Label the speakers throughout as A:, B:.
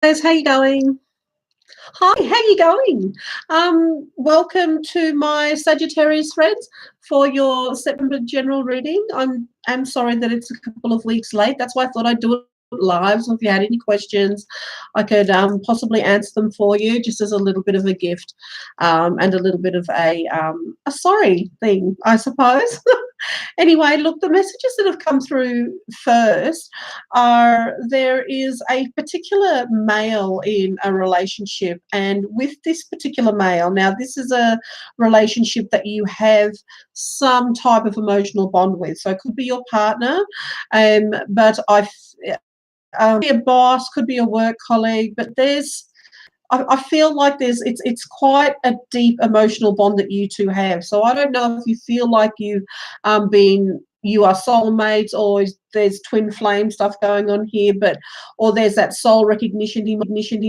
A: Liz, how you going? Hi, how you going? Welcome to my Sagittarius friends for your September general reading. I'm sorry that it's a couple of weeks late. That's why I thought I'd do it live. So if you had any questions, I could possibly answer them for you, just as a little bit of a gift, and a little bit of a sorry thing, I suppose. Anyway, look, the messages that have come through first are there is a particular male in a relationship, and with this particular male, now this is a relationship that you have some type of emotional bond with. So it could be your partner, but could be a boss, could be a work colleague, but I feel like it's quite a deep emotional bond that you two have. So I don't know if you feel like you are soulmates, or there's twin flame stuff going on here, or there's that soul recognition. He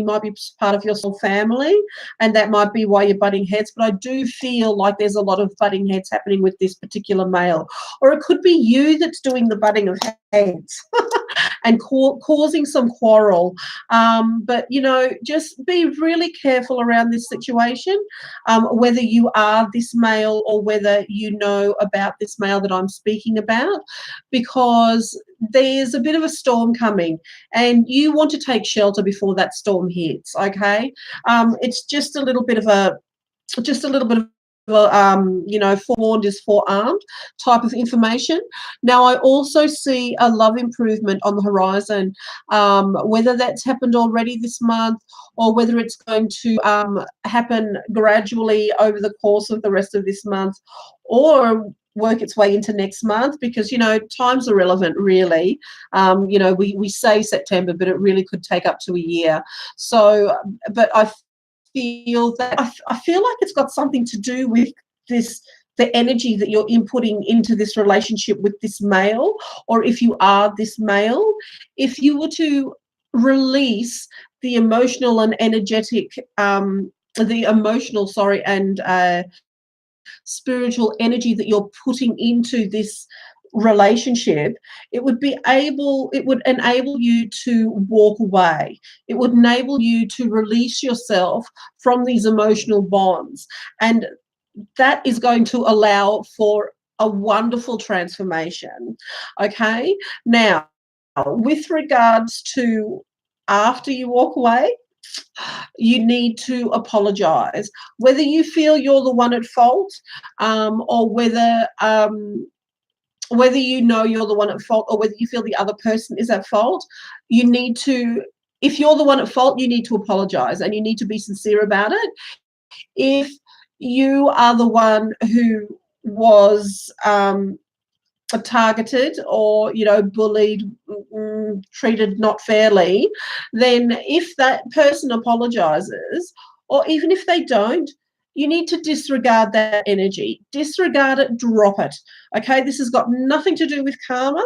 A: might be part of your soul family, and that might be why you're butting heads. But I do feel like there's a lot of butting heads happening with this particular male, or it could be you that's doing the butting of heads and causing some quarrel. But just be really careful around this situation, whether you are this male or whether you know about this male that I'm speaking about, because there's a bit of a storm coming and you want to take shelter before that storm hits. Okay. It's just a little bit of forewarned is forearmed type of information. Now, I also see a love improvement on the horizon, whether that's happened already this month or whether it's going to happen gradually over the course of the rest of this month, or work its way into next month, because time's irrelevant really. We say September, but it really could take up to a year. So but I feel like it's got something to do with the energy that you're inputting into this relationship with this male, or if you are this male, if you were to release the emotional and energetic, the emotional, sorry, and spiritual energy that you're putting into this relationship, it would enable you to walk away. It would enable you to release yourself from these emotional bonds, and that is going to allow for a wonderful transformation. Okay, now with regards to after you walk away, you need to apologize, whether you feel you're the one at fault, or whether you know you're the one at fault, or whether you feel the other person is at fault. You need to, if you're the one at fault, you need to apologize and you need to be sincere about it. If you are the one who was targeted or bullied, treated not fairly, then if that person apologizes, or even if they don't, you need to disregard that energy. Disregard it, drop it. Okay, this has got nothing to do with karma,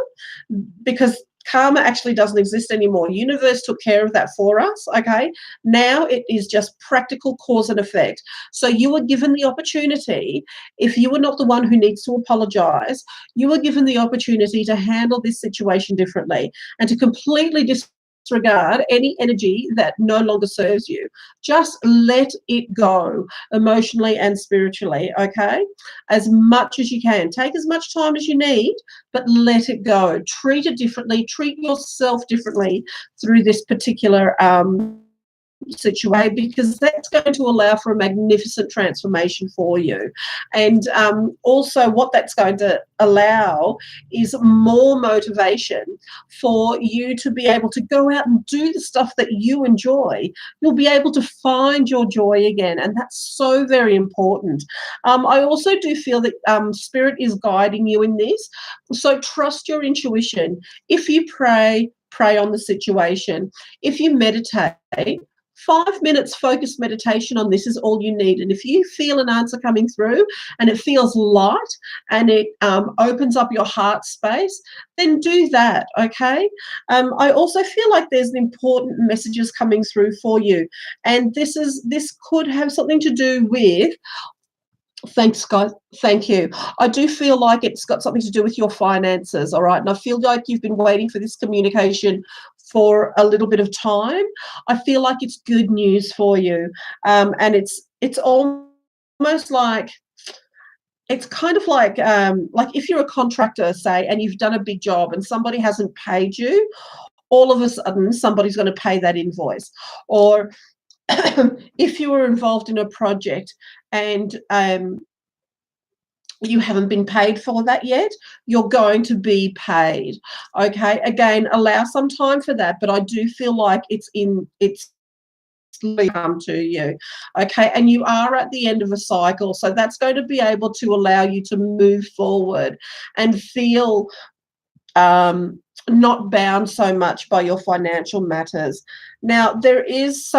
A: because karma actually doesn't exist anymore. Universe took care of that for us. Okay, now it is just practical cause and effect. So you were given the opportunity, if you were not the one who needs to apologize, you were given the opportunity to handle this situation differently and to completely disregard any energy that no longer serves you. Just let it go emotionally and spiritually, okay? As much as you can. Take as much time as you need, but let it go. Treat it differently. Treat yourself differently through this particular situation, because that's going to allow for a magnificent transformation for you. And also what that's going to allow is more motivation for you to be able to go out and do the stuff that you enjoy. You'll be able to find your joy again, and that's so very important. I also do feel that spirit is guiding you in this, so trust your intuition. If you pray on the situation. If you meditate, 5 minutes focused meditation on this is all you need. And if you feel an answer coming through and it feels light and it opens up your heart space, then do that, okay? I also feel like there's important messages coming through for you. And this could have something to do with, thanks, guys. Thank you. I do feel like it's got something to do with your finances, all right? And I feel like you've been waiting for this communication for a little bit of time, I feel like it's good news for you. And it's almost like, it's kind of like if you're a contractor, say, and you've done a big job and somebody hasn't paid you, all of a sudden somebody's going to pay that invoice. Or if you were involved in a project and you haven't been paid for that yet, you're going to be paid. Okay, again, allow some time for that, but I do feel like it's come to you. Okay, and you are at the end of a cycle, so that's going to be able to allow you to move forward and feel not bound so much by your financial matters. Now, there's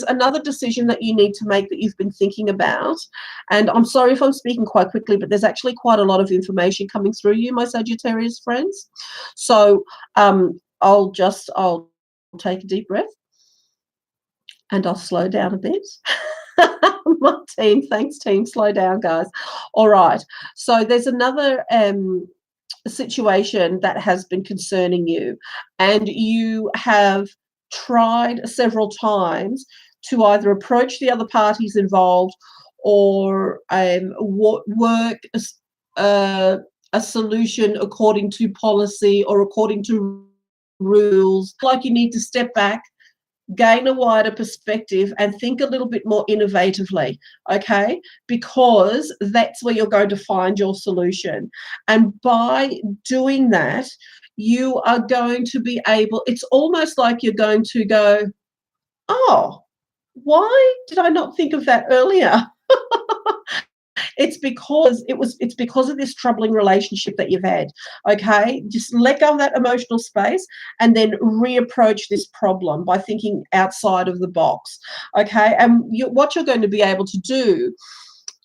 A: another decision that you need to make that you've been thinking about. And I'm sorry if I'm speaking quite quickly, but there's actually quite a lot of information coming through you, my Sagittarius friends. So I'll take a deep breath and I'll slow down a bit. My team, thanks team, slow down, guys. All right. So there's another situation that has been concerning you, and you have tried several times to either approach the other parties involved or work a solution according to policy or according to rules. Like you need to step back, gain a wider perspective and think a little bit more innovatively, okay? Because that's where you're going to find your solution. And by doing that, you are going to be able, it's almost like you're going to go, oh, why did I not think of that earlier? It's because of this troubling relationship that you've had. Okay, just let go of that emotional space and then reapproach this problem by thinking outside of the box. Okay, and what you're going to be able to do,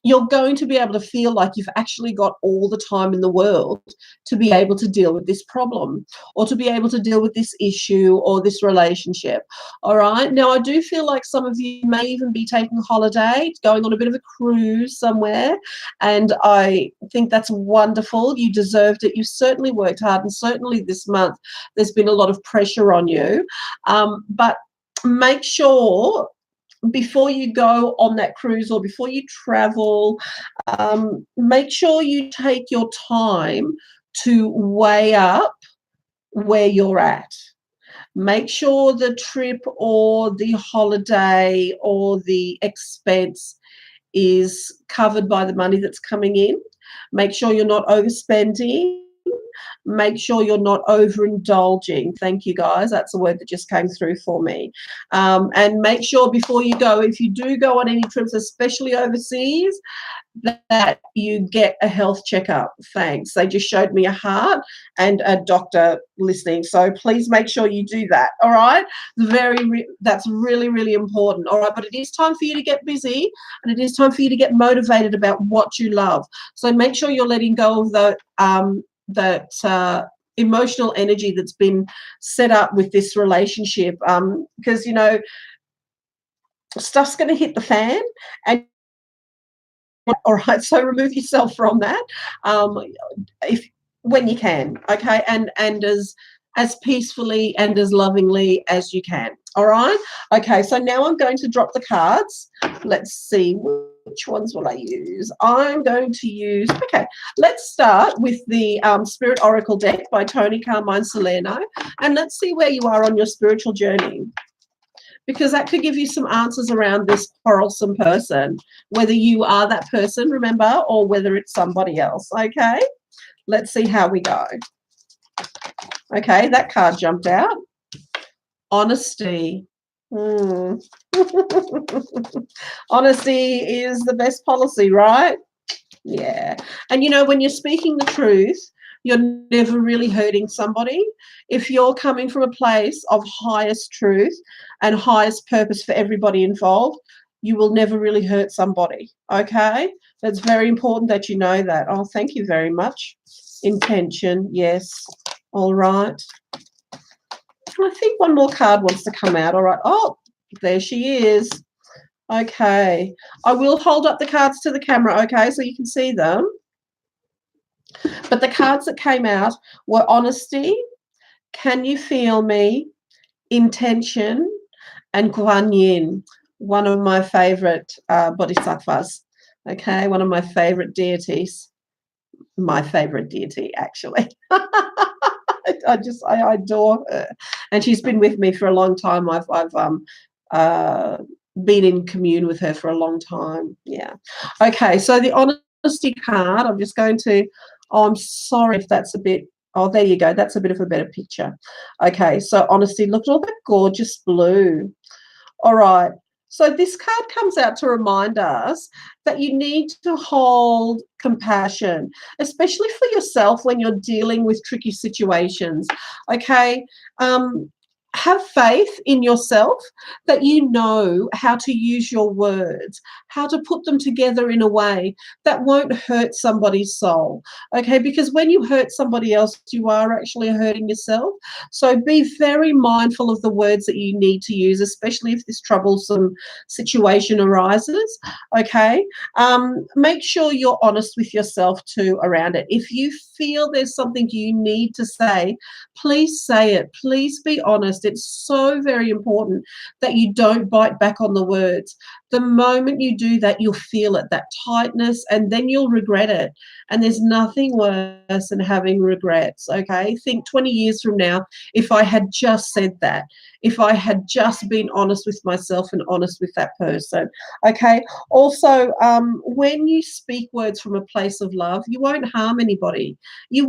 A: you're going to be able to feel like you've actually got all the time in the world to be able to deal with this problem or to be able to deal with this issue or this relationship. All right. Now, I do feel like some of you may even be taking a holiday, going on a bit of a cruise somewhere. And I think that's wonderful. You deserved it. You certainly worked hard. And certainly this month, there's been a lot of pressure on you. But make sure before you go on that cruise or before you travel, make sure you take your time to weigh up where you're at. Make sure the trip or the holiday or the expense is covered by the money that's coming in. Make sure you're not overspending. Make sure you're not overindulging. Thank you, guys. That's a word that just came through for me. And make sure before you go, if you do go on any trips, especially overseas, that you get a health checkup. Thanks. They just showed me a heart and a doctor listening. So please make sure you do that. All right. That's really, really important. All right. But it is time for you to get busy and it is time for you to get motivated about what you love. So make sure you're letting go of that emotional energy that's been set up with this relationship. Because, you know, stuff's going to hit the fan and all right, so remove yourself from that if when you can, okay, and as peacefully and as lovingly as you can. All right, okay, so now I'm going to drop the cards. Let's see, which ones will I use? I'm going to use, okay, let's start with the Spirit Oracle deck by Tony Carmine Salerno, and let's see where you are on your spiritual journey, because that could give you some answers around this quarrelsome person, whether you are that person, remember, or whether it's somebody else, okay? Let's see how we go. Okay, that card jumped out. Honesty. Honesty is the best policy, right? Yeah. And, you know, when you're speaking the truth, you're never really hurting somebody. If you're coming from a place of highest truth and highest purpose for everybody involved, you will never really hurt somebody, okay? That's very important that you know that. Oh, thank you very much. Intention, yes. All right. I think one more card wants to come out. All right. Oh, there she is. Okay. I will hold up the cards to the camera, okay, so you can see them. But the cards that came out were honesty, can you feel me, intention, and Guan Yin, one of my favorite bodhisattvas. Okay, one of my favorite deities. My favorite deity, actually. I adore her, and she's been with me for a long time. I've uh, been in commune with her for a long time. Yeah. Okay, so the honesty card. I'm just going to. Oh, I'm sorry if that's a bit. Oh, there you go. That's a bit of a better picture. Okay, so honesty. Look at all that gorgeous blue. All right. So this card comes out to remind us that you need to hold compassion, especially for yourself when you're dealing with tricky situations. Okay. Have faith in yourself that you know how to use your words, how to put them together in a way that won't hurt somebody's soul. Okay. Because when you hurt somebody else, you are actually hurting yourself. So be very mindful of the words that you need to use, especially if this troublesome situation arises. Okay. Make sure you're honest with yourself too around it. If you feel there's something you need to say, please say it. Please be honest. It's so very important that you don't bite back on the words. The moment you do that, you'll feel it, that tightness, and then you'll regret it. And there's nothing worse than having regrets. Okay. Think 20 years from now, if I had just said that, if I had just been honest with myself and honest with that person. Okay. Also, when you speak words from a place of love, you won't harm anybody. You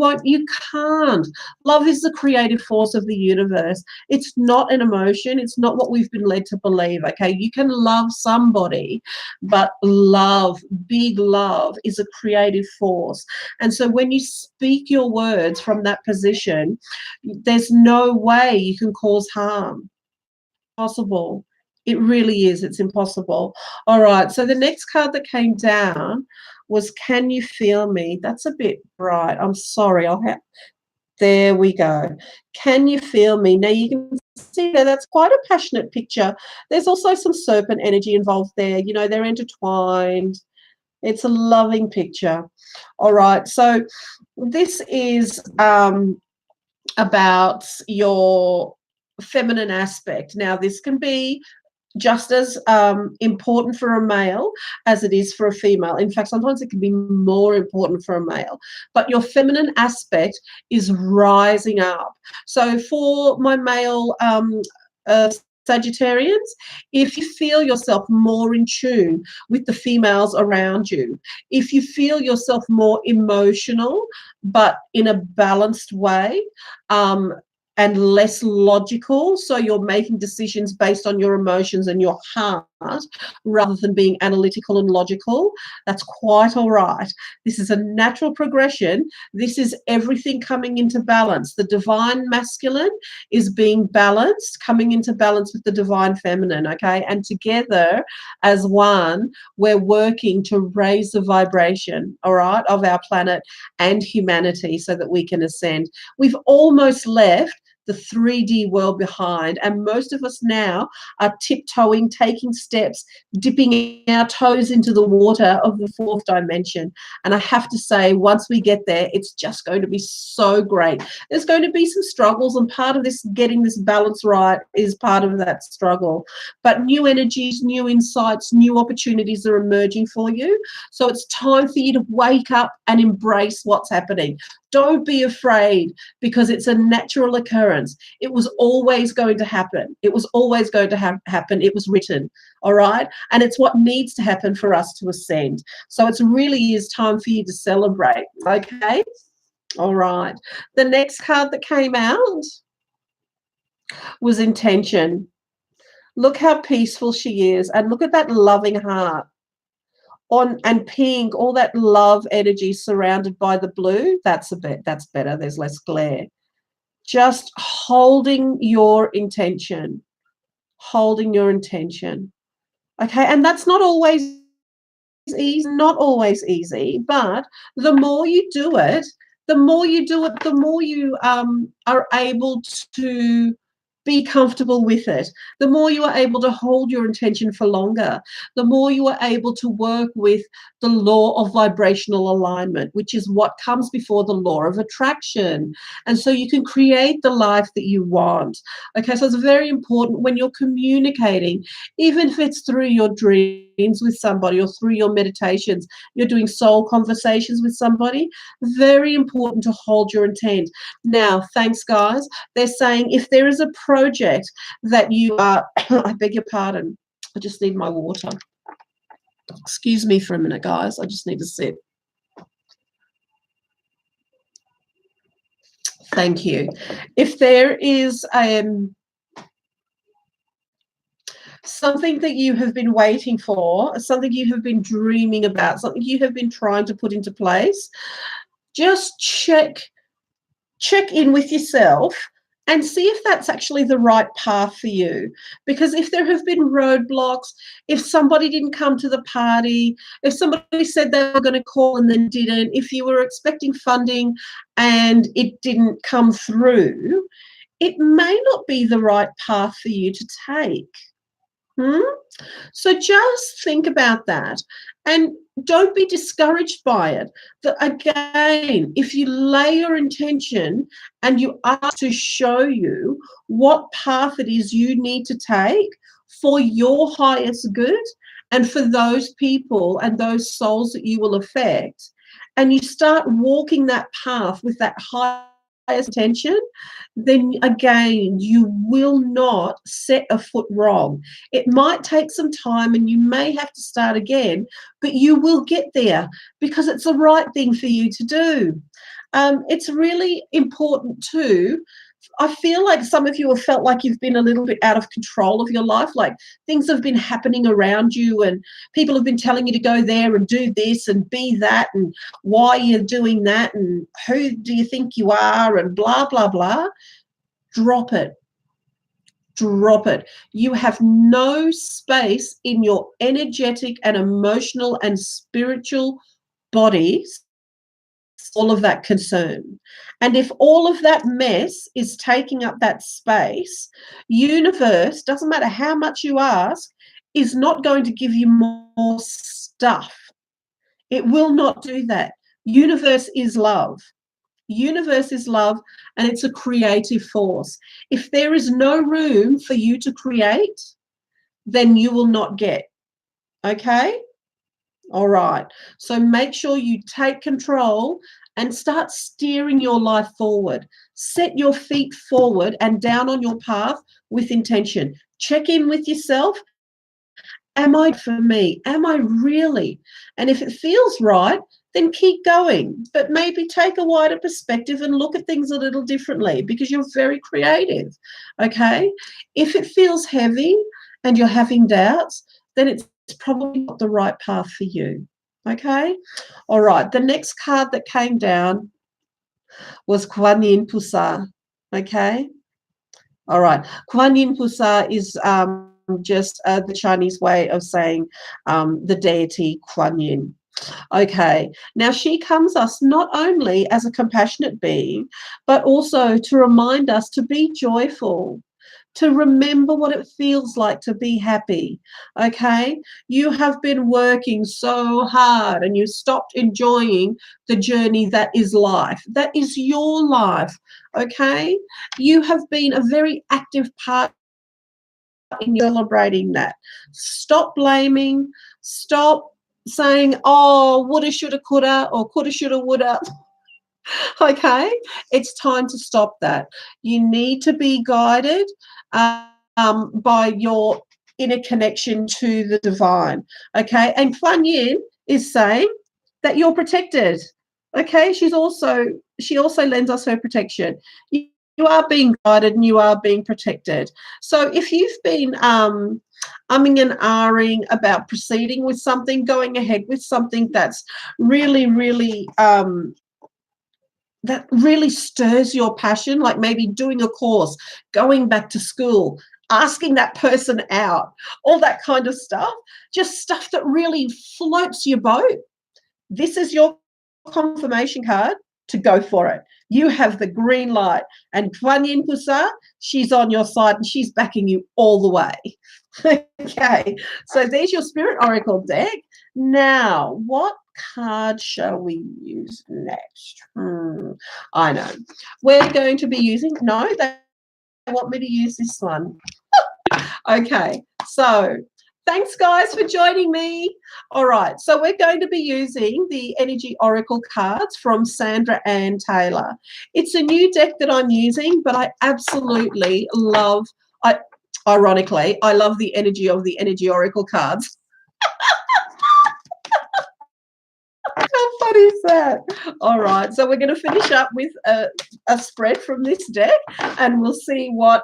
A: can't. Love is the creative force of the universe. It's not an emotion. It's not what we've been led to believe. Okay. You can love somebody, but love, big love, is a creative force. And so when you speak your words from that position, there's no way you can cause harm. Possible. It really is. It's impossible. All right. So the next card that came down was Can You Feel Me? That's a bit bright. I'm sorry. There we go. Can you feel me? Now you can see that's quite a passionate picture. There's also some serpent energy involved there. You know, they're intertwined. It's a loving picture. All right. So this is about your feminine aspect. Now, this can be just as important for a male as it is for a female. In fact, sometimes it can be more important for a male. But your feminine aspect is rising up. So for my male uh, Sagittarians, if you feel yourself more in tune with the females around you, if you feel yourself more emotional, but in a balanced way, and less logical. So you're making decisions based on your emotions and your heart rather than being analytical and logical. That's quite all right. This is a natural progression. This is everything coming into balance. The divine masculine is being balanced, coming into balance with the divine feminine, okay? And together as one, we're working to raise the vibration, all right, of our planet and humanity so that we can ascend. We've almost left the 3D world behind, and most of us now are tiptoeing, taking steps, dipping our toes into the water of the fourth dimension. And I have to say, once we get there, it's just going to be so great. There's going to be some struggles, and part of this, getting this balance right, is part of that struggle. But new energies, new insights, new opportunities are emerging for you. So it's time for you to wake up and embrace what's happening. Don't be afraid, because it's a natural occurrence. It was always going to happen. It was always going to happen. It was written, all right? And it's what needs to happen for us to ascend. So it really is time for you to celebrate, okay? All right. The next card that came out was Intention. Look how peaceful she is, and look at that loving heart. And pink, all that love energy surrounded by the blue. That's better. There's less glare. Just holding your intention. Holding your intention. Okay. And that's not always easy, but the more you do it, the more you are able to be comfortable with it. The more you are able to hold your intention for longer, the more you are able to work with the law of vibrational alignment, which is what comes before the law of attraction. And so you can create the life that you want. Okay, so it's very important when you're communicating, even if it's through your dreams with somebody or through your meditations, you're doing soul conversations with somebody, very important to hold your intent. Now, thanks, guys. They're saying if there is a project that you are, I beg your pardon, I just need my water. Excuse me for a minute, guys. I just need to sip. Thank you. If there is something that you have been waiting for, something you have been dreaming about, something you have been trying to put into place, just check in with yourself and see if that's actually the right path for you. Because if there have been roadblocks, if somebody didn't come to the party, if somebody said they were going to call and then didn't, if you were expecting funding and it didn't come through, it may not be the right path for you to take. So just think about that and don't be discouraged by it. That again, if you lay your intention and you ask to show you what path it is you need to take for your highest good and for those people and those souls that you will affect, and you start walking that path with that highest intention, then again, you will not set a foot wrong. It might take some time and you may have to start again, but you will get there because it's the right thing for you to do. It's really important too. I feel like some of you have felt like you've been a little bit out of control of your life, like things have been happening around you and people have been telling you to go there and do this and be that and why you're doing that and who do you think you are and blah, blah, blah. Drop it. Drop it. You have no space in your energetic and emotional and spiritual bodies all of that concern. And if all of that mess is taking up that space, universe, doesn't matter how much you ask, is not going to give you more stuff. It will not do that. Universe is love. Universe is love, and it's a creative force. If there is no room for you to create, then you will not get. Okay? All right. So make sure you take control and start steering your life forward. Set your feet forward and down on your path with intention. Check in with yourself. Am I for me? Am I really? And if it feels right, then keep going. But maybe take a wider perspective and look at things a little differently because you're very creative. Okay? If it feels heavy and you're having doubts, then it's probably not the right path for you. Okay? All right. The next card that came down was Kuan Yin Pusa. Okay? All right. Kuan Yin Pusa is just the Chinese way of saying the deity Kuan Yin. Okay, now she comes us not only as a compassionate being, but also to remind us to be joyful, to remember what it feels like to be happy. Okay, you have been working so hard and you stopped enjoying the journey that is life. That is your life. Okay, you have been a very active part in celebrating that. Stop blaming, stop saying, oh, woulda, shoulda, coulda, or coulda, shoulda, woulda. Okay, it's time to stop that. You need to be guided by your inner connection to the divine. Okay, and Kuan Yin is saying that you're protected. Okay, she also lends us her protection. You are being guided and you are being protected. So if you've been umming and ahhing about proceeding with something, going ahead with something that's really, really that really stirs your passion, like maybe doing a course, going back to school, asking that person out, all that kind of stuff, just stuff that really floats your boat, this is your confirmation card to go for it. You have the green light. And Kuan Yin Pusa, she's on your side and she's backing you all the way. Okay, so there's your Spirit Oracle deck. Now, what card shall we use next? I know. We're going to be using, no, they want me to use this one. Okay, so thanks, guys, for joining me. All right, so we're going to be using the Energy Oracle cards from Sandra Ann Taylor. It's a new deck that I'm using, but I absolutely love, ironically, I love the energy of the Energy Oracle cards. How funny is that? All right, so we're going to finish up with a spread from this deck, and we'll see what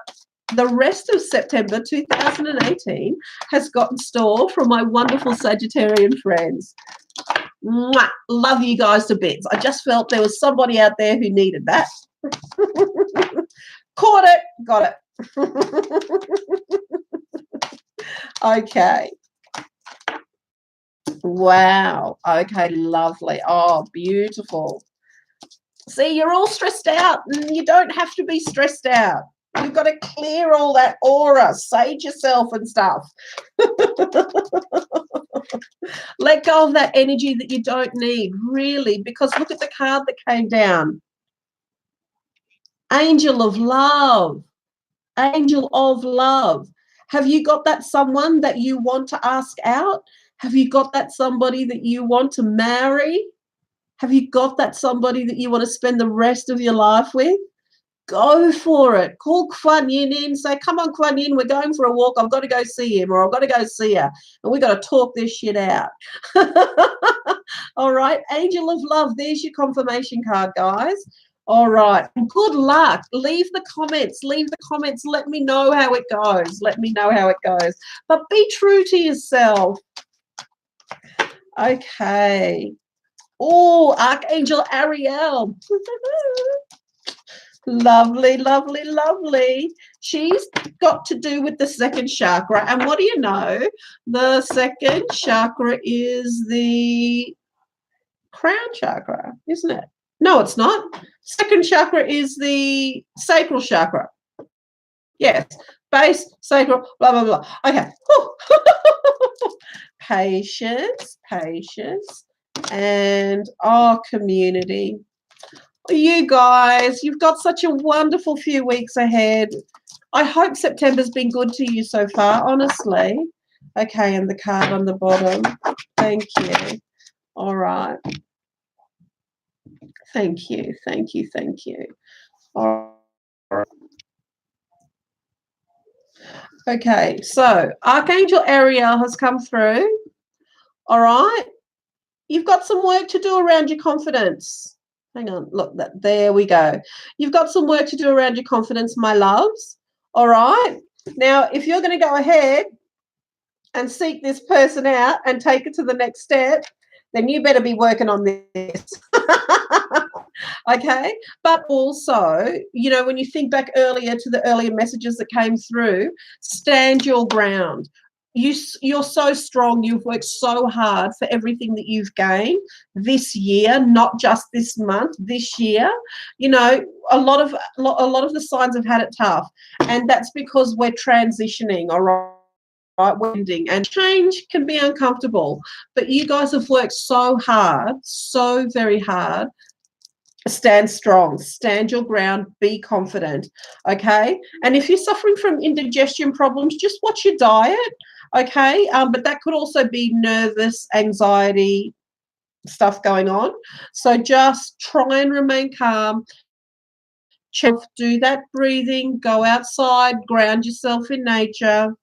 A: the rest of September 2018 has got in store from my wonderful Sagittarian friends. Mwah! Love you guys to bits. I just felt there was somebody out there who needed that. Caught it, got it. Okay. Wow. Okay, lovely. Oh, beautiful. See, you're all stressed out, and you don't have to be stressed out. You've got to clear all that aura, sage yourself and stuff. Let go of that energy that you don't need, really, because look at the card that came down. Angel of Love. Angel of Love. Have you got that someone that you want to ask out? Have you got that somebody that you want to marry? Have you got that somebody that you want to spend the rest of your life with? Go for it. Call Kuan Yin in. Say, come on, Kuan Yin, we're going for a walk. I've got to go see him, or I've got to go see her. And we've got to talk this shit out. All right. Angel of Love. There's your confirmation card, guys. All right. Good luck. Leave the comments. Leave the comments. Let me know how it goes. Let me know how it goes. But be true to yourself. Okay. Oh, Archangel Ariel. Lovely, lovely, lovely. She's got to do with the second chakra. And what do you know? The second chakra is the crown chakra, isn't it? No, it's not. Second chakra is the sacral chakra. Yes. Base, sacral, blah, blah, blah. Okay. Patience, patience. And community. You guys, you've got such a wonderful few weeks ahead. I hope September's been good to you so far, honestly. Okay, and the card on the bottom. Thank you. All right. Thank you, thank you, thank you. All right. Okay, so Archangel Ariel has come through. All right. You've got some work to do around your confidence. Hang on, look, there we go. You've got some work to do around your confidence, my loves. All right. Now, if you're going to go ahead and seek this person out and take it to the next step, then you better be working on this. Okay. But also, you know, when you think back earlier to the earlier messages that came through, stand your ground. You're so strong. You've worked so hard for everything that you've gained this year, not just this month, this year. You know, a lot of the signs have had it tough, and that's because we're transitioning. All right, wending, and change can be uncomfortable. But you guys have worked so hard, so very hard. Stand strong, stand your ground, be confident. Okay, and if you're suffering from indigestion problems, just watch your diet. Okay, but that could also be nervous, anxiety stuff going on. So just try and remain calm. Do that breathing, go outside, ground yourself in nature.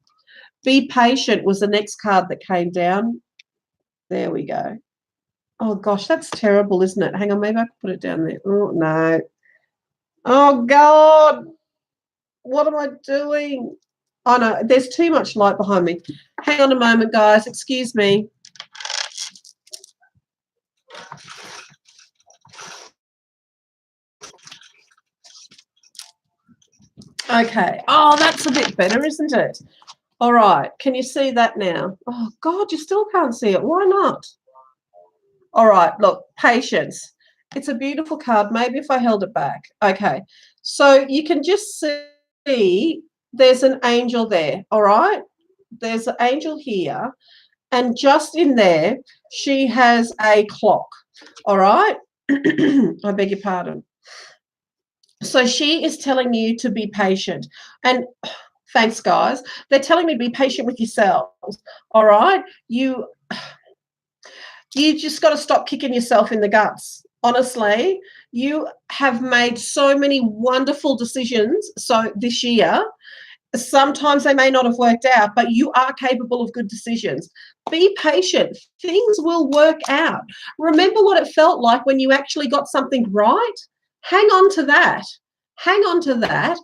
A: Be patient was the next card that came down. There we go. Oh, gosh, that's terrible, isn't it? Hang on, maybe I can put it down there. Oh, no. Oh, God. What am I doing? Oh, no, there's too much light behind me. Hang on a moment, guys. Excuse me. Okay. Oh, that's a bit better, isn't it? All right. Can you see that now? Oh, God, you still can't see it. Why not? All right. Look, patience. It's a beautiful card. Maybe if I held it back. Okay. So you can just see there's an angel there. All right. There's an angel here. And just in there, she has a clock. All right. I beg your pardon. So she is telling you to be patient. And thanks, guys. They're telling me to be patient with yourselves. All right. You just got to stop kicking yourself in the guts. Honestly, you have made so many wonderful decisions so this year. Sometimes they may not have worked out, but you are capable of good decisions. Be patient. Things will work out. Remember what it felt like when you actually got something right. Hang on to that. Hang on to that.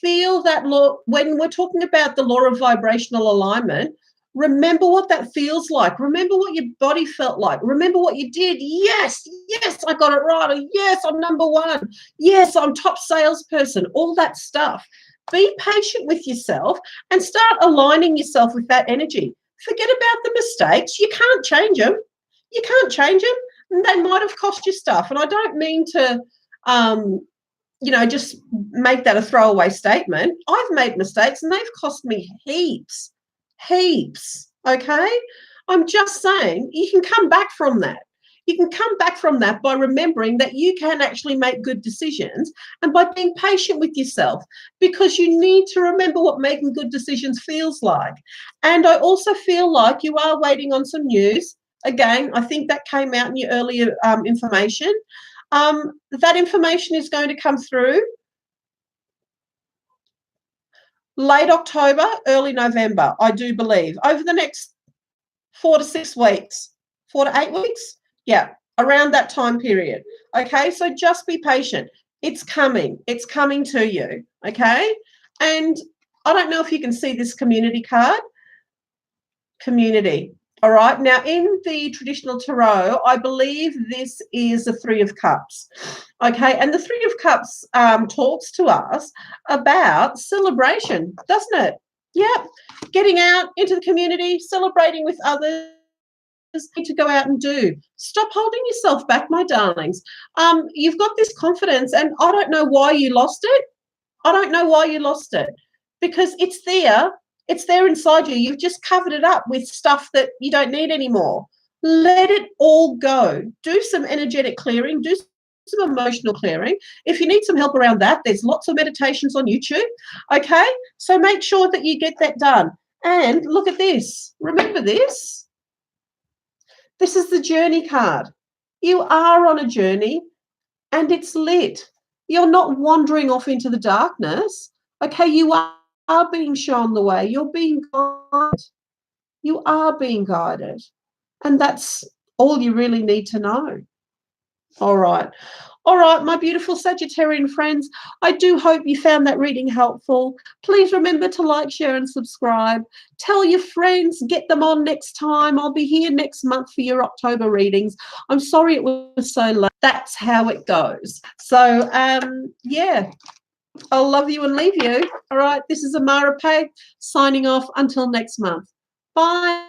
A: Feel that law. When we're talking about the law of vibrational alignment, remember what that feels like. Remember what your body felt like. Remember what you did. Yes, yes, I got it right. Or yes, I'm number one. Yes, I'm top salesperson. All that stuff. Be patient with yourself and start aligning yourself with that energy. Forget about the mistakes. You can't change them. You can't change them. They might have cost you stuff. And I don't mean to, just make that a throwaway statement. I've made mistakes and they've cost me heaps. Heaps. Okay. I'm just saying you can come back from that. You can come back from that by remembering that you can actually make good decisions and by being patient with yourself, because you need to remember what making good decisions feels like. And I also feel like you are waiting on some news. Again, I think that came out in your earlier information. That information is going to come through late October, early November, I do believe, over the next 4 to 6 weeks, 4 to 8 weeks. Yeah, around that time period. Okay, so just be patient. It's coming. It's coming to you. Okay, and I don't know if you can see this community card. Community. All right. Now, in the traditional tarot, I believe this is the Three of Cups. Okay, and the Three of Cups talks to us about celebration, doesn't it? Yeah, getting out into the community, celebrating with others. To go out and do. Stop holding yourself back, my darlings. You've got this confidence, and I don't know why you lost it. I don't know why you lost it, because it's there. It's there inside you. You've just covered it up with stuff that you don't need anymore. Let it all go. Do some energetic clearing. Do some emotional clearing. If you need some help around that, there's lots of meditations on YouTube. Okay, so make sure that you get that done. And look at this. Remember this. This is the journey card. You are on a journey and it's lit. You're not wandering off into the darkness. Okay, you are being shown the way. You're being guided. You are being guided. And that's all you really need to know. All right. All right, my beautiful Sagittarian friends, I do hope you found that reading helpful. Please remember to like, share, and subscribe. Tell your friends, get them on next time. I'll be here next month for your October readings. I'm sorry it was so late. That's how it goes. So, yeah, I'll love you and leave you. All right, this is Amara Pay signing off until next month. Bye.